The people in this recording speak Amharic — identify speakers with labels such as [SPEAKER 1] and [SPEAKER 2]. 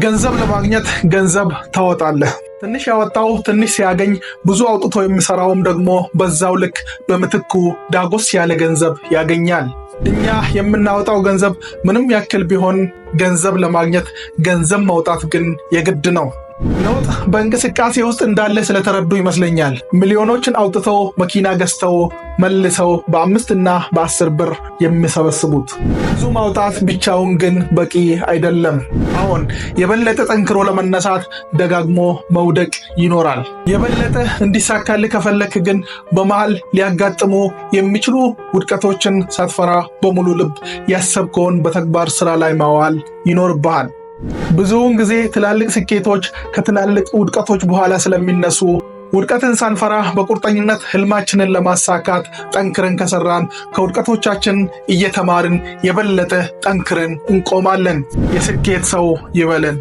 [SPEAKER 1] ገንዘብ ለማግኘት ገንዘብ ታወጣለህ። ትንሽ ያወጣው ትንሽ ሲያገኝ ብዙ አውጥቶ የሚሰራውም ደግሞ በዛው ልክ በምትኩ ዳጎስ ያለ ገንዘብ ያገኛል። እኛ የምናወጣው ገንዘብ ምንም ያክል ቢሆን ገንዘብ ለማግኘት ገንዘብ ማውጣት ግን የግድ ነው። ለውጥ በእንቅስቃሴ ውስጥ እንዳለ ስለተረዱ ይመስለኛል ሚሊዮኖችን አውጥተው መኪና ገዝተው መልሰው በ5 እና በ10 ብር የሚሰበስቡት። ብዙ ማውጣት ብቻውን ግን በቂ አይደለም። አሁን የበለጠ ጠንክሮ ለመነሳት ደጋግሞ መውደቅ ይኖራል። የበለጠ እንዲሳካልህ ከፈለክ ግን በመሃል ሊያጋጥሙ የሚችሉ ውድቀቶችን ሳትፈራ በሙሉ ልብ ያሰብከውን በተግባር ስራ ላይ ማዋል ይኖርብሃል። ብዙውን ጊዜ ትላልቅ ስኬቶች ከትላልቅ ውድቀቶች በኋላ ስለሚነሱ ውድቀትን ሳንፈራ በቁርጠኝነት ህልማችንን ለማሳካት ጠንክረን ከሰራን ከውድቀቶቻችን እየተማርን የበለጠ ጠንክረን እንቆማለን። የስኬት ሰው ይበለን።